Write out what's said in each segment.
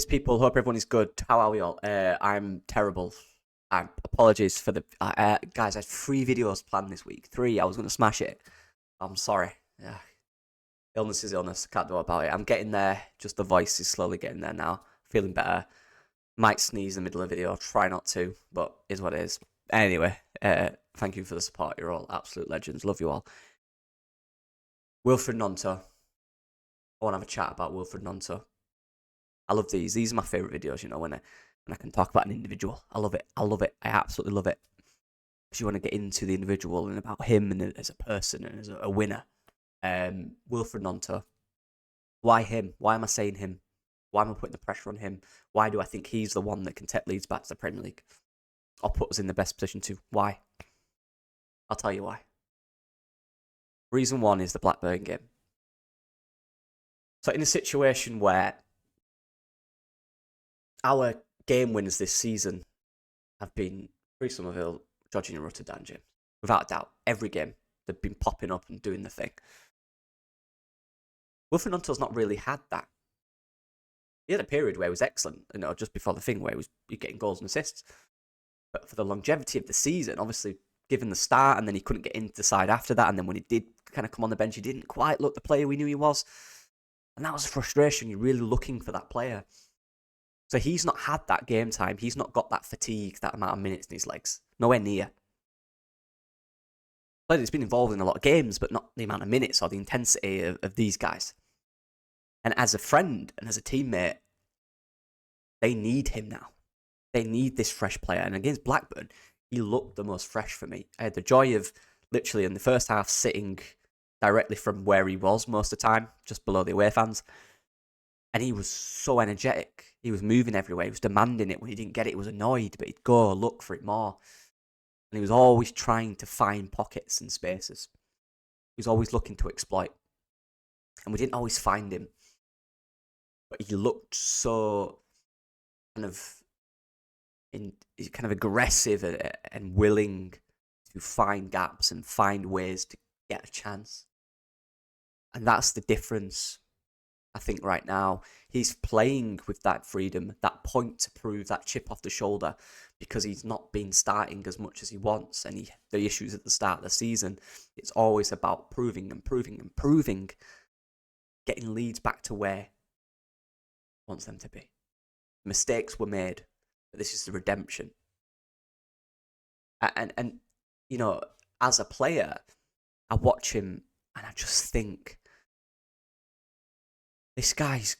Yes, people. Hope everyone is good. How are we all? I'm terrible. Apologies for the guys. I had 3 videos planned this week. Three. I was going to smash it. I'm sorry. Yeah. Illness is illness. Can't do about it. I'm getting there. Just the voice is slowly getting there now. Feeling better. Might sneeze in the middle of the video. Try not to, but is what it is. Anyway, thank you for the support. You're all absolute legends. Love you all. Wilfried Gnonto. I want to have a chat about Wilfried Gnonto. I love these. These are my favourite videos, when I can talk about an individual. I love it. I love it. I absolutely love it. Because you want to get into the individual and about him and as a person and as a winner. Wilfried Gnonto. Why him? Why am I saying him? Why am I putting the pressure on him? Why do I think he's the one that can take Leeds back to the Premier League? Or put us in the best position to? Why? I'll tell you why. Reason one is the Blackburn game. So in a situation where our game winners this season have been Chris Somerville, Jorginho Rutter, Dan James. Without a doubt, every game they've been popping up and doing the thing. Wilfried Gnonto's not really had that. He had a period where he was excellent, just before the thing where he was getting goals and assists. But for the longevity of the season, obviously, given the start, and then he couldn't get into the side after that, and then when he did kind of come on the bench, he didn't quite look the player we knew he was. And that was a frustration. You're really looking for that player. So he's not had that game time. He's not got that fatigue, that amount of minutes in his legs. Nowhere near. Player that's been involved in a lot of games, but not the amount of minutes or the intensity of these guys. And as a friend and as a teammate, they need him now. They need this fresh player. And against Blackburn, he looked the most fresh for me. I had the joy of literally in the first half sitting directly from where he was most of the time, just below the away fans. And he was so energetic. He was moving everywhere. He was demanding it. When he didn't get it, he was annoyed, but he'd go look for it more. And he was always trying to find pockets and spaces. He was always looking to exploit. And we didn't always find him. But he looked so kind of aggressive and willing to find gaps and find ways to get a chance. And that's the difference. I think right now he's playing with that freedom, that point to prove, that chip off the shoulder, because he's not been starting as much as he wants. And the issues at the start of the season, it's always about proving and proving and proving, getting Leeds back to where he wants them to be. Mistakes were made, but this is the redemption. And as a player, I watch him and I just think, this guy's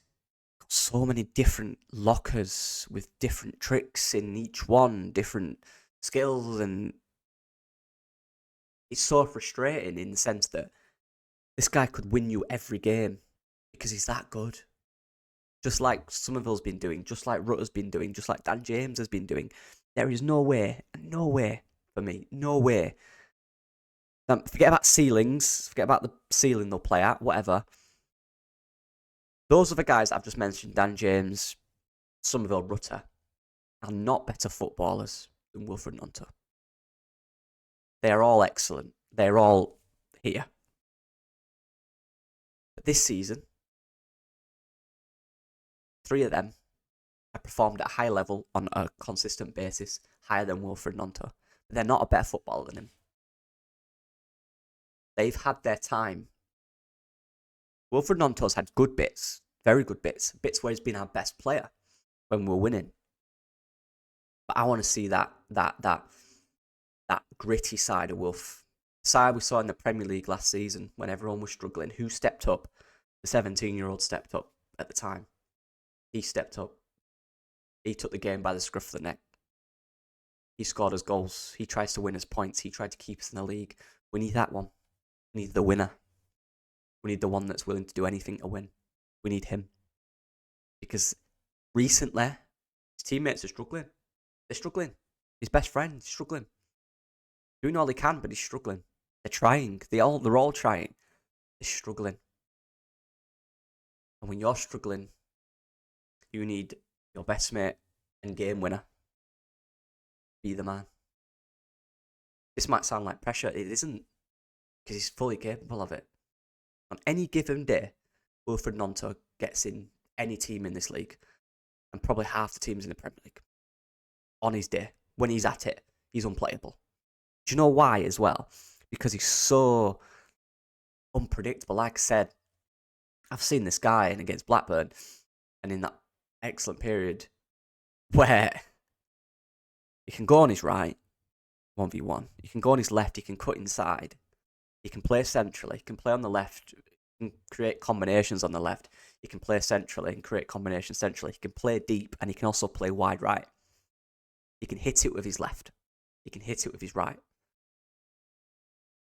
got so many different lockers with different tricks in each one, different skills, and it's so frustrating in the sense that this guy could win you every game because he's that good. Just like Somerville's been doing, just like Rutter's been doing, just like Dan James has been doing. There is no way for me, no way. Forget about ceilings, forget about the ceiling they'll play at, whatever. Those are the guys I've just mentioned, Dan James, Somerville, Rutter, are not better footballers than Wilfried Gnonto. They're all excellent. They're all here. But this season, 3 of them have performed at a high level on a consistent basis, higher than Wilfried Gnonto. But they're not a better footballer than him. They've had their time. Wilfried Gnonto's had good bits, very good bits where he's been our best player when we're winning. But I want to see that gritty side of Wilf. Side we saw in the Premier League last season when everyone was struggling. Who stepped up? The 17-year-old stepped up at the time. He stepped up. He took the game by the scruff of the neck. He scored us goals. He tries to win us points. He tried to keep us in the league. We need that one. We need the winner. We need the one that's willing to do anything to win. We need him. Because recently, his teammates are struggling. They're struggling. His best friend is struggling. Doing all he can, but he's struggling. They're trying. They're all trying. They're struggling. And when you're struggling, you need your best mate and game winner. Be the man. This might sound like pressure. It isn't. Because he's fully capable of it. On any given day, Wilfried Gnonto gets in any team in this league. and probably half the teams in the Premier League. On his day, when he's at it, he's unplayable. Do you know why as well? Because he's so unpredictable. Like I said, I've seen this guy in against Blackburn, and in that excellent period where he can go on his right, 1v1. He can go on his left, he can cut inside. He can play centrally, he can play on the left, he can create combinations on the left. He can play centrally and create combinations centrally. He can play deep, and he can also play wide right. He can hit it with his left. He can hit it with his right.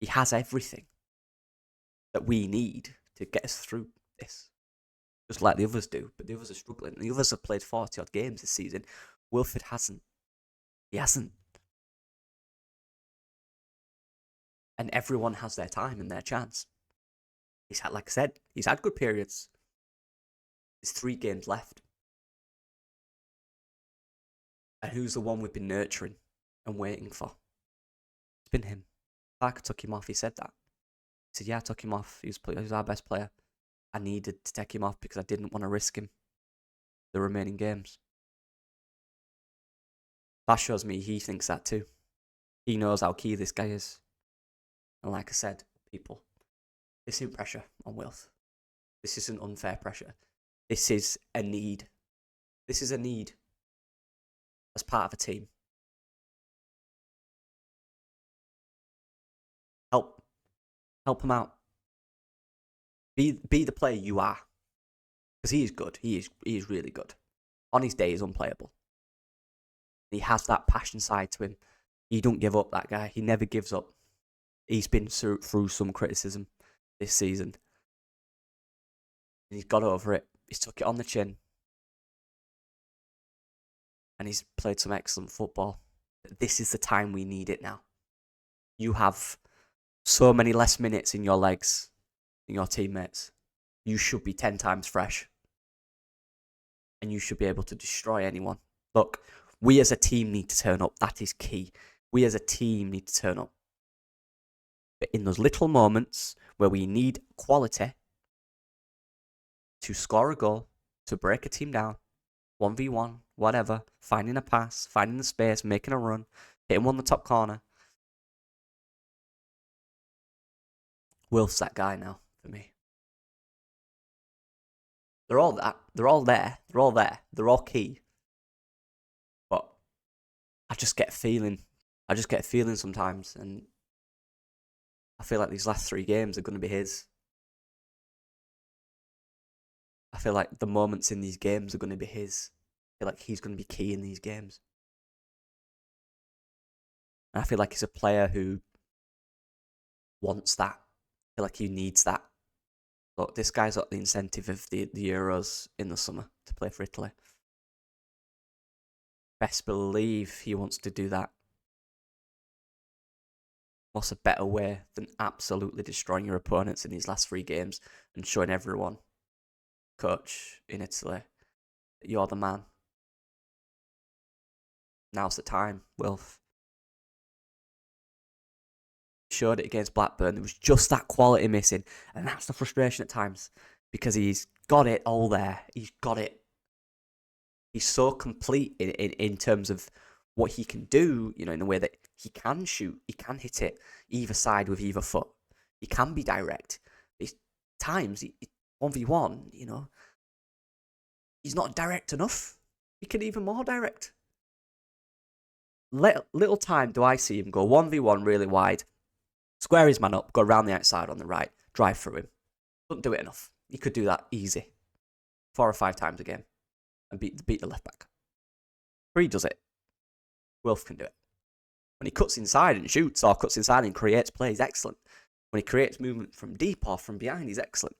He has everything that we need to get us through this. Just like the others do. But the others are struggling. The others have played 40-odd games this season. Wilfried hasn't. He hasn't. And everyone has their time and their chance. He's had, like I said, he's had good periods. There's 3 games left. And who's the one we've been nurturing and waiting for? It's been him. Parker took him off, he said that. He said, yeah, I took him off. He was our best player. I needed to take him off because I didn't want to risk him the remaining games. That shows me he thinks that too. He knows how key this guy is. And like I said, people, this isn't pressure on Wilf. This isn't unfair pressure. This is a need. This is a need as part of a team. Help him out. Be the player you are. Because he is good. He is really good. On his day, he's unplayable. He has that passion side to him. He don't give up, that guy. He never gives up. He's been through some criticism this season. And he's got over it. He's took it on the chin. And he's played some excellent football. This is the time we need it now. You have so many less minutes in your legs than your teammates. You should be 10 times fresh. And you should be able to destroy anyone. Look, we as a team need to turn up. That is key. We as a team need to turn up. But in those little moments where we need quality to score a goal, to break a team down, 1v1, whatever, finding a pass, finding the space, making a run, hitting one in the top corner. Wilf's that guy now for me. They're all that. They're all there. They're all there. They're all key. But I just get a feeling. I just get a feeling sometimes, and I feel like these last 3 games are going to be his. I feel like the moments in these games are going to be his. I feel like he's going to be key in these games. And I feel like he's a player who wants that. I feel like he needs that. Look, this guy's got the incentive of the Euros in the summer to play for Italy. Best believe he wants to do that. What's a better way than absolutely destroying your opponents in these last 3 games and showing everyone, coach in Italy, that you're the man. Now's the time, Wilf. Showed it against Blackburn. There was just that quality missing, and that's the frustration at times because he's got it all there. He's got it. He's so complete in terms of what he can do, you know, in the way that he can shoot, he can hit it either side with either foot. He can be direct. But times, 1v1, you know, he's not direct enough. He can even more direct. Little time do I see him go 1v1 really wide, square his man up, go around the outside on the right, drive through him. Doesn't do it enough. He could do that easy 4 or 5 times a game and beat the left back. Where he does it, Wilf can do it. When he cuts inside and shoots or cuts inside and creates play, he's excellent. When he creates movement from deep or from behind, he's excellent.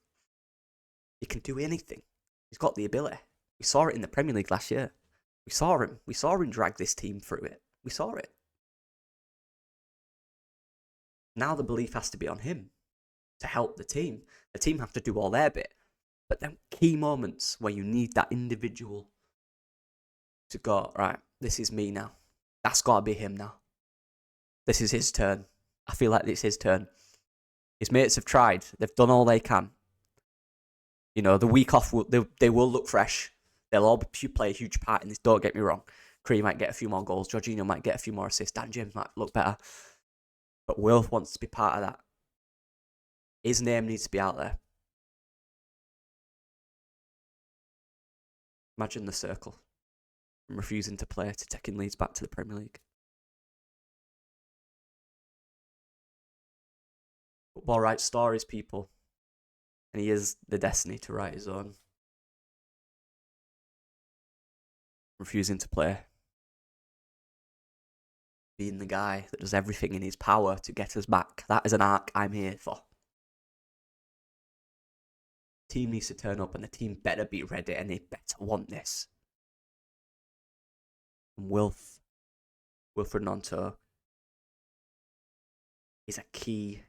He can do anything. He's got the ability. We saw it in the Premier League last year. We saw him. We saw him drag this team through it. We saw it. Now the belief has to be on him to help the team. The team have to do all their bit. But then key moments where you need that individual to go, right, this is me now. That's got to be him now. This is his turn. I feel like it's his turn. His mates have tried. They've done all they can. You know, the week off, they will look fresh. They'll all play a huge part in this. Don't get me wrong. Kree might get a few more goals. Jorginho might get a few more assists. Dan James might look better. But Wilf wants to be part of that. His name needs to be out there. Imagine the circle. From refusing to play to taking Leeds back to the Premier League. Football writes stories, people. And he has the destiny to write his own. Refusing to play. Being the guy that does everything in his power to get us back. That is an arc I'm here for. The team needs to turn up and the team better be ready and they better want this. And Wilfried Gnonto is a key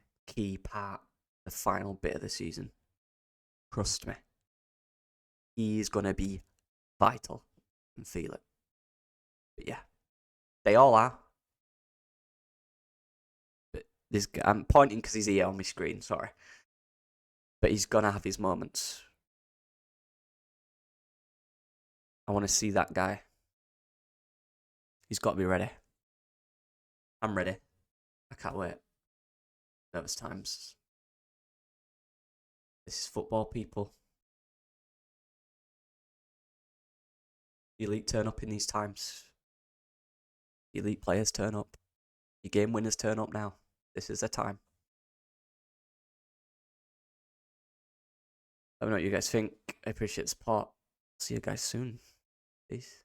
part of the final bit of the season. Trust me. He is going to be vital and feel it. But yeah, they all are. But this guy, I'm pointing because he's here on my screen, sorry. But he's going to have his moments. I want to see that guy. He's got to be ready. I'm ready. I can't wait. Nervous times. This is football, people. The elite turn up in these times. The elite players turn up. Your game winners turn up now. This is the time. Let me know what you guys think. I appreciate the support. See you guys soon. Peace.